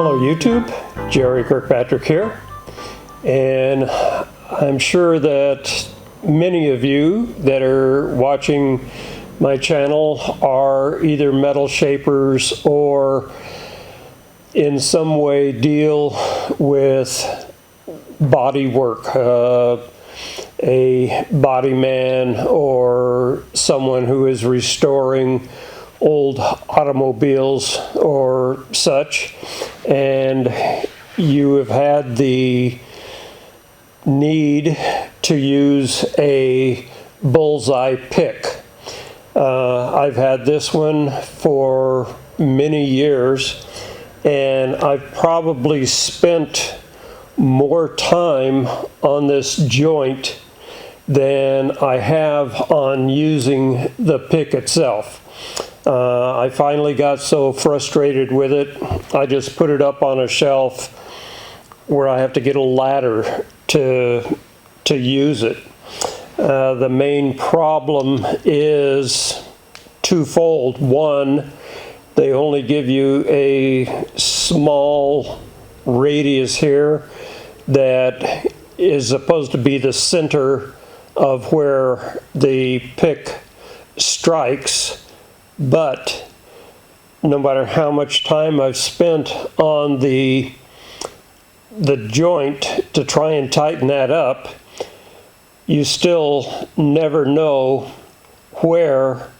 Hello YouTube, Jerry Kirkpatrick here, and I'm sure that many of you that are watching my channel are either metal shapers or in some way deal with body work, a body man or someone who is restoring old automobiles or such, and you have had the need to use a bullseye pick. I've had this one for many years, and I've probably spent more time on this joint than I have on using the pick itself. I finally got so frustrated with it, I just put it up on a shelf where I have to get a ladder to use it. The main problem is twofold. One, they only give you a small radius here that is supposed to be the center of where the pick strikes, but no matter how much time I've spent on the joint to try and tighten that up, you still never know where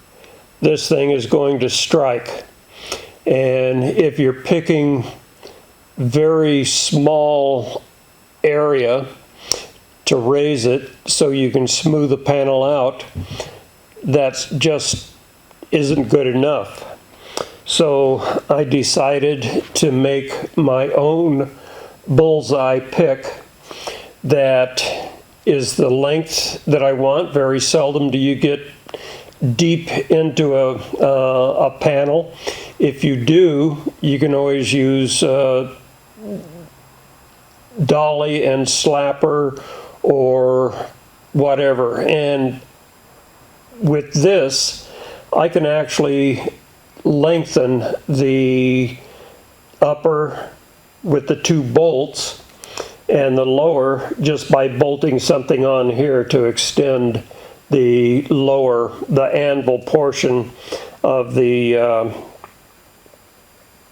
this thing is going to strike. And if you're picking very small area to raise it so you can smooth the panel out, that's just isn't good enough. So I decided to make my own bullseye pick that is the length that I want. Very seldom do you get deep into a panel. If you do, you can always use dolly and slapper or whatever. And with this, I can actually lengthen the upper with the two bolts and the lower just by bolting something on here to extend the lower, the anvil portion of the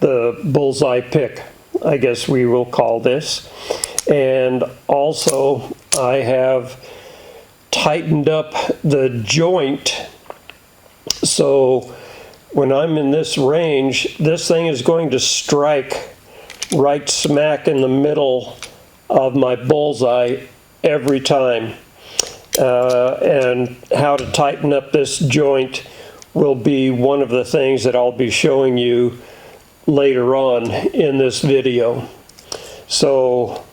bullseye pick, I guess we will call this. And also I have tightened up the joint, so when I'm in this range, this thing is going to strike right smack in the middle of my bullseye every time. And how to tighten up this joint will be one of the things that I'll be showing you later on in this video. So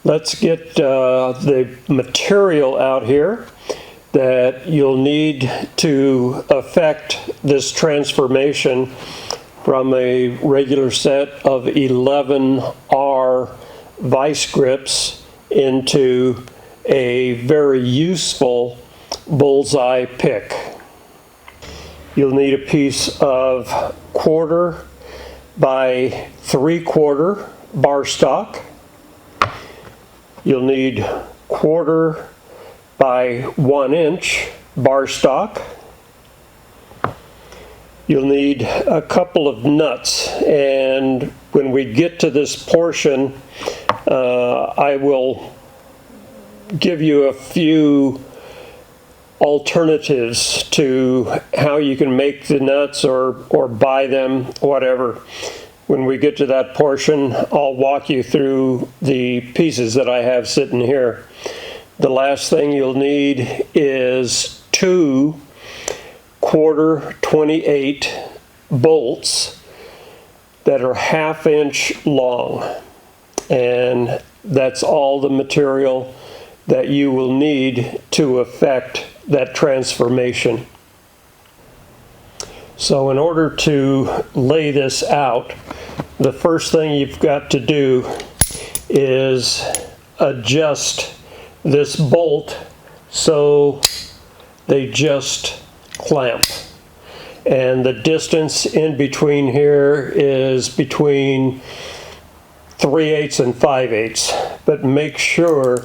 let's get the material out here that you'll need to affect this transformation from a regular set of 11R vice grips into a very useful bullseye pick. You'll need a piece of 1/4 by 3/4 bar stock. You'll need 1/4 by 1 inch bar stock. You'll need a couple of nuts, and when we get to this portion, I will give you a few alternatives to how you can make the nuts or buy them, whatever. When we get to that portion, I'll walk you through the pieces that I have sitting here. The last thing you'll need is 2 1/4-28 bolts that are 1/2 inch long, and that's all the material that you will need to effect that transformation. So in order to lay this out, the first thing you've got to do is adjust this bolt so they just clamp. And the distance in between here is between 3/8 and 5/8, but make sure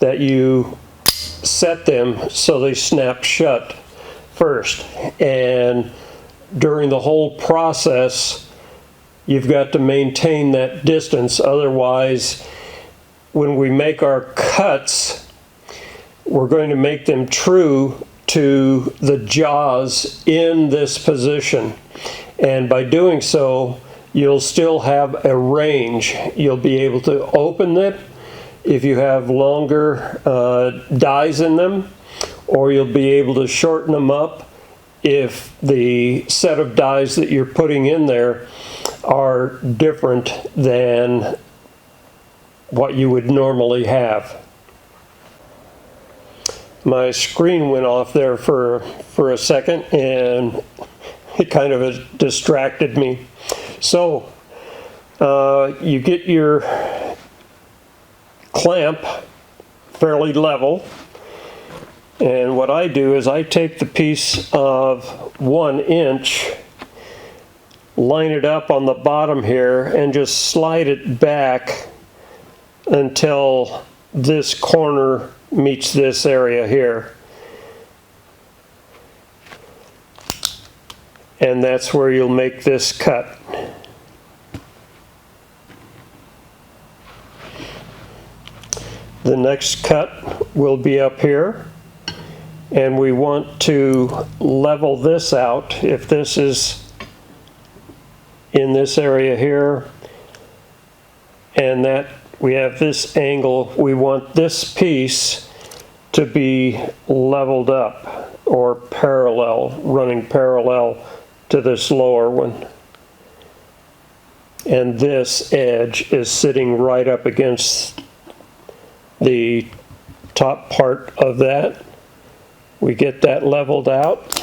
that you set them so they snap shut first. And during the whole process, you've got to maintain that distance. Otherwise, when we make our cuts, we're going to make them true to the jaws in this position. And by doing so, you'll still have a range. You'll be able to open it if you have longer dies in them, or you'll be able to shorten them up if the set of dies that you're putting in there are different than what you would normally have. My screen went off there for a second, and it kind of distracted me. So you get your clamp fairly level, and what I do is I take the piece of 1 inch, line it up on the bottom here, and just slide it back until this corner meets this area here. And that's where you'll make this cut. The next cut will be up here, and we want to level this out. If this is in this area here, and that we have this angle, we want this piece to be leveled up or parallel, running parallel to this lower one. And this edge is sitting right up against the top part of that. We get that leveled out.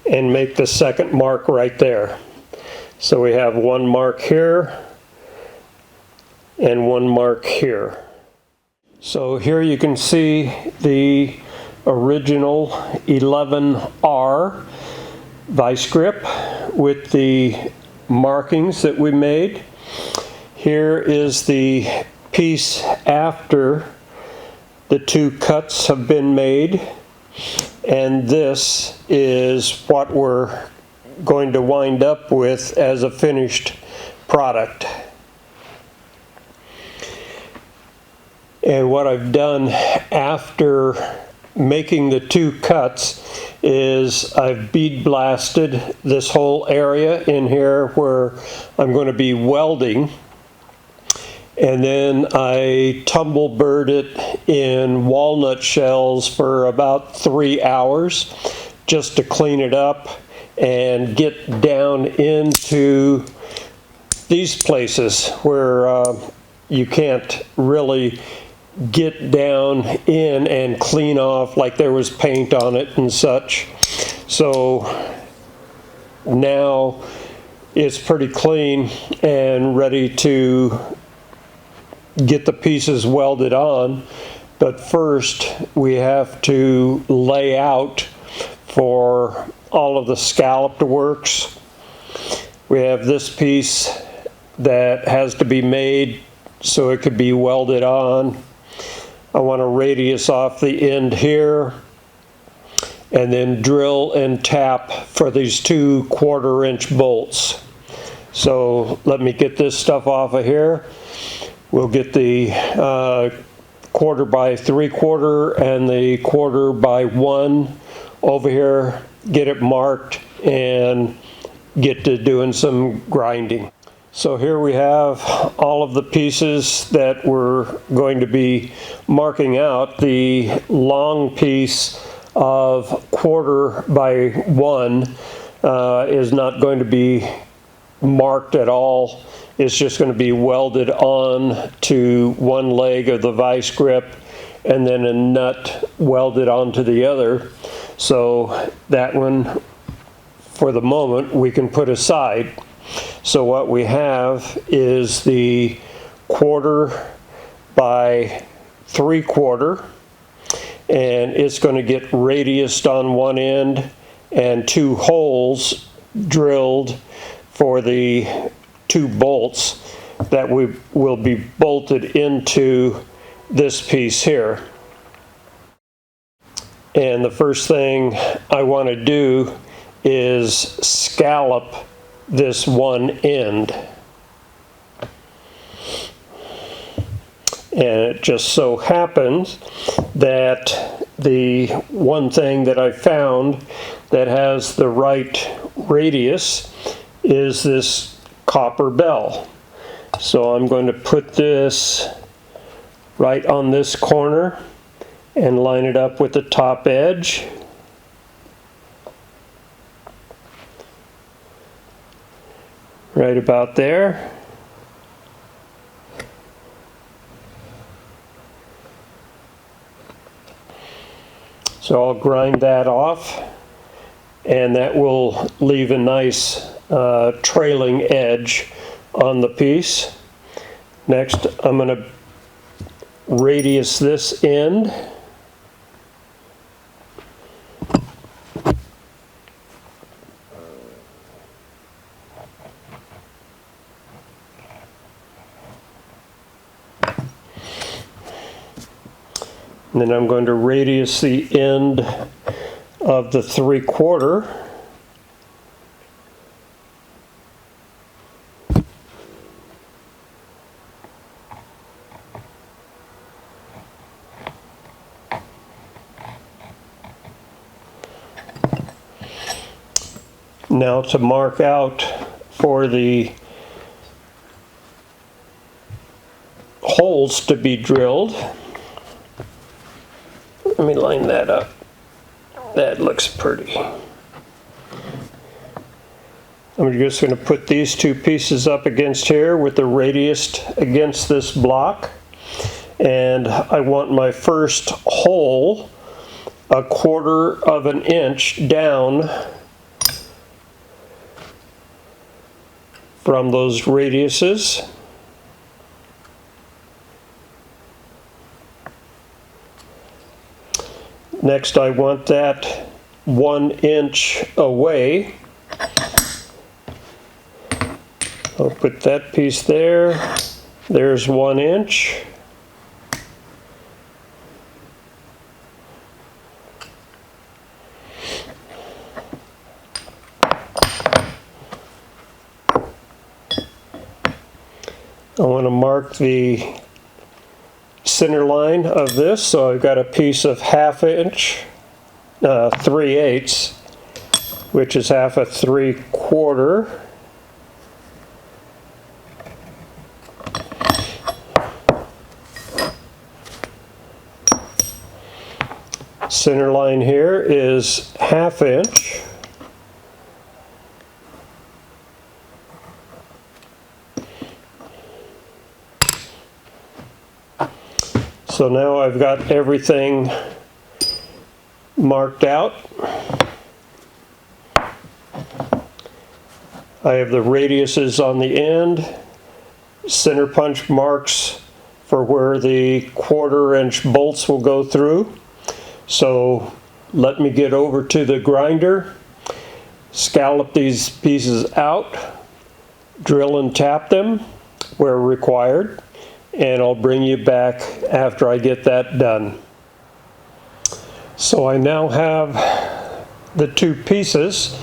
And make the second mark right there. So we have one mark here and one mark here. So here you can see the original 11R vice grip with the markings that we made. Here is the piece after the 2 cuts have been made. And this is what we're going to wind up with as a finished product. And what I've done after making the 2 cuts is I've bead blasted this whole area in here where I'm going to be welding. And then I tumble bird it in walnut shells for about 3 hours just to clean it up and get down into these places where you can't really get down in and clean off like there was paint on it and such. So now it's pretty clean and ready to get the pieces welded on, but first we have to lay out for all of the scalloped works. We have this piece that has to be made so it could be welded on. I want a radius off the end here, and then drill and tap for these 2 1/4-inch bolts. So let me get this stuff off of here. We'll get the 1/4 by 3/4 and the 1/4 by 1 over here, get it marked, and get to doing some grinding. So here we have all of the pieces that we're going to be marking out. The long piece of 1/4 by 1 is not going to be marked at all. It's just going to be welded on to one leg of the vice grip and then a nut welded onto the other. So that one, for the moment, we can put aside. So what we have is the 1/4 by 3/4, and it's going to get radiused on one end and 2 holes drilled for the 2 bolts that will be bolted into this piece here. And the first thing I want to do is scallop this one end. And it just so happens that the one thing that I found that has the right radius is this copper bell. So I'm going to put this right on this corner and line it up with the top edge. Right about there. So I'll grind that off, and that will leave a nice trailing edge on the piece. Next, I'm going to radius this end. And then I'm going to radius the end of the 3/4. Now to mark out for the holes to be drilled, let me line that up. That looks pretty. I'm just going to put these 2 pieces up against here with the radius against this block. And I want my first hole 1/4 of an inch down from those radiuses. Next, I want that 1 inch away. I'll put that piece there. There's 1 inch. I want to mark the center line of this, so I've got a piece of 1/2 inch, 3/8, which is 1/2 a 3/4. Center line here is 1/2 inch. So now I've got everything marked out. I have the radiuses on the end, center punch marks for where the 1/4 inch bolts will go through. So let me get over to the grinder, scallop these pieces out, drill and tap them where required, and I'll bring you back after I get that done. So I now have the 2 pieces,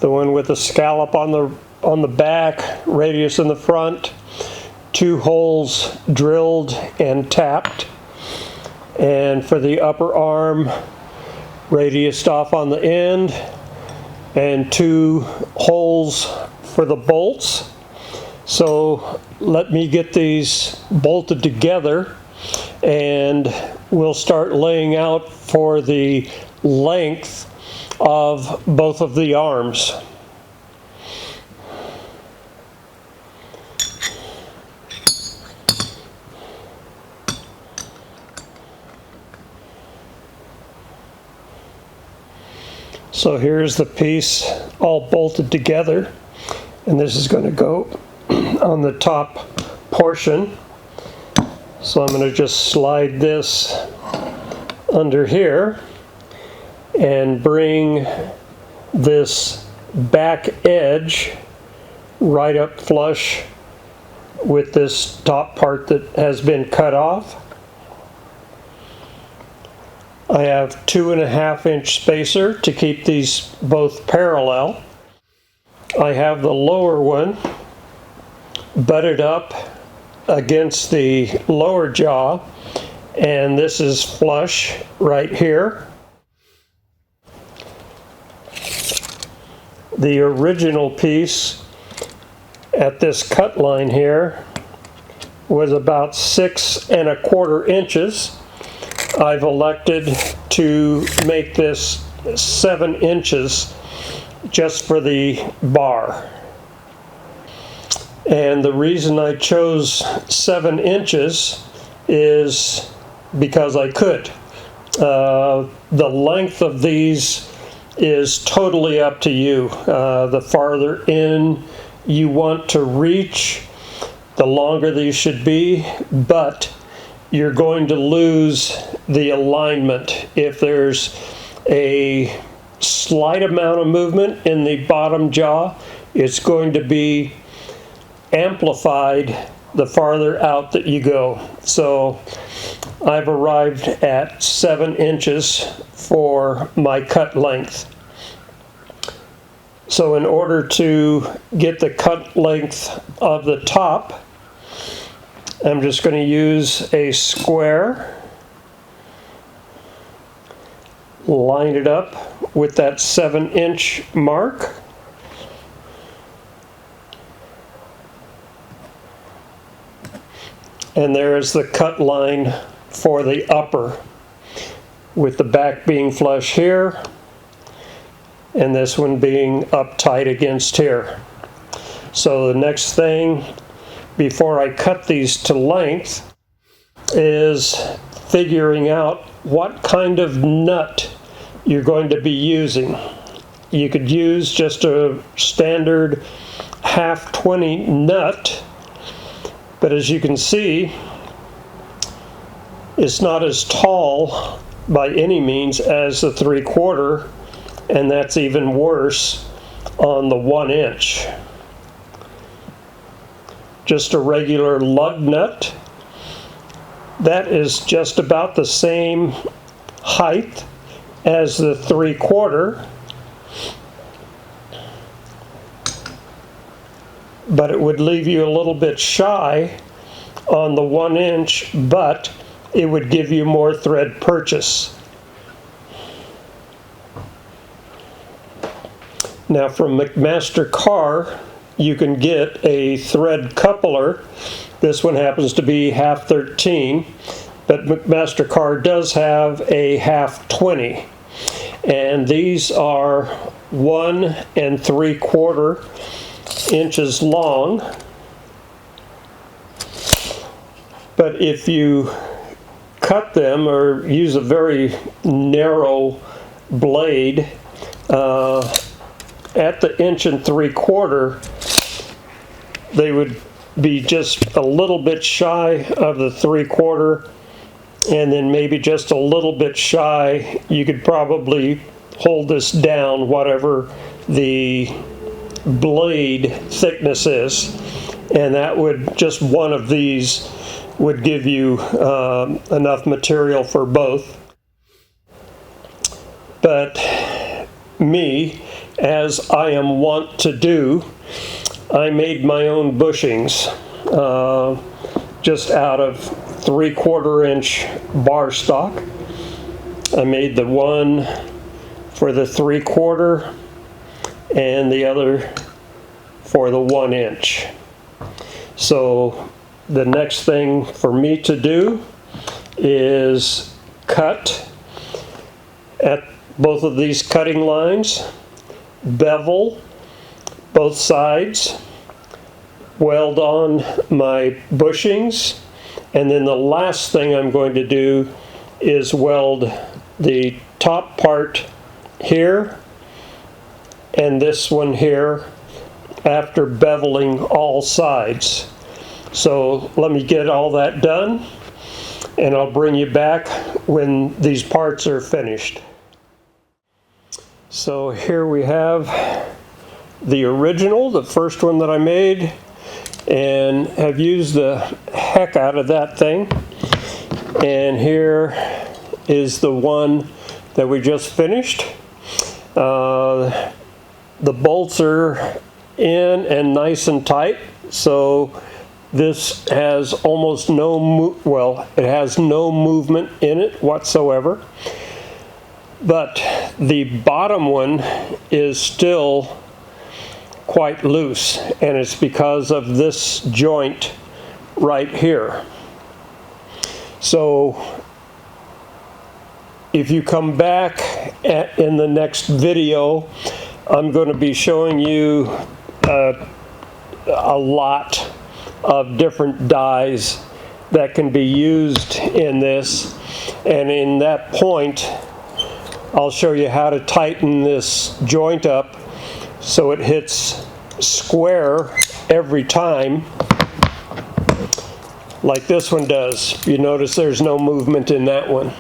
the one with the scallop on the back, radius in the front, 2 holes drilled and tapped, and for the upper arm, radiused off on the end, and 2 holes for the bolts. So let me get these bolted together, and we'll start laying out for the length of both of the arms. So here's the piece all bolted together, and this is going to go on the top portion. So I'm going to just slide this under here and bring this back edge right up flush with this top part that has been cut off. I have 2.5 inch spacer to keep these both parallel. I have the lower one butted up against the lower jaw, and this is flush right here. The original piece at this cut line here was about 6.25 inches. I've elected to make this 7 inches just for the bar. And the reason I chose 7 inches is because I could. The length of these is totally up to you. The farther in you want to reach, the longer these should be, but you're going to lose the alignment if there's a slight amount of movement in the bottom jaw. It's going to be amplified the farther out that you go. So I've arrived at 7 inches for my cut length. So in order to get the cut length of the top, I'm just going to use a square, line it up with that 7 inch mark, and there is the cut line for the upper, with the back being flush here and this one being up tight against here. So the next thing before I cut these to length is figuring out what kind of nut you're going to be using. You could use just a standard 1/2-20 nut, but as you can see, it's not as tall by any means as the 3/4, and that's even worse on the 1 inch. Just a regular lug nut, that is just about the same height as the 3/4, but it would leave you a little bit shy on the 1 inch, but it would give you more thread purchase. Now from McMaster-Carr, you can get a thread coupler. This one happens to be 1/2-13, but McMaster-Carr does have a 1/2-20. And these are 1 3/4 inches long. But if you cut them or use a very narrow blade, at the 1 3/4, they would be just a little bit shy of the 3/4, and then maybe just a little bit shy. You could probably hold this down, whatever the blade thickness is, and that would, just one of these would give you enough material for both. But me, as I am wont to do, I made my own bushings just out of 3/4 inch bar stock. I made the one for the 3/4 and the other for the 1 inch. So the next thing for me to do is cut at both of these cutting lines, bevel both sides, weld on my bushings, and then the last thing I'm going to do is weld the top part here and this one here after beveling all sides. So let me get all that done and I'll bring you back when these parts are finished. So here we have the original, the first one that I made, and have used the heck out of that thing. And here is the one that we just finished. The bolts are in and nice and tight, so this has almost no it has no movement in it whatsoever. But the bottom one is still quite loose, and it's because of this joint right here. So if you come back in the next video, I'm going to be showing you a lot of different dies that can be used in this, and in that point I'll show you how to tighten this joint up so it hits square every time, like this one does. You notice there's no movement in that one.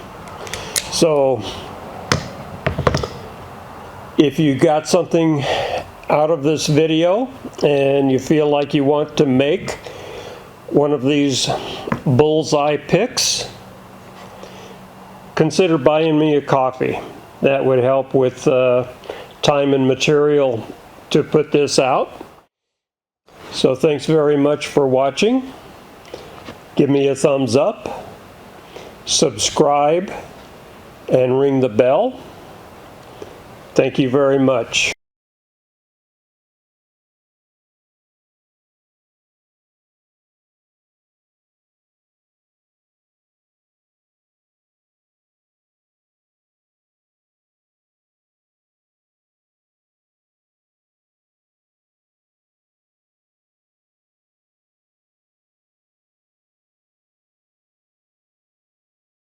So if you got something out of this video and you feel like you want to make one of these bullseye picks, consider buying me a coffee. That would help with time and material to put this out. So thanks very much for watching. Give me a thumbs up, subscribe, and ring the bell. Thank you very much.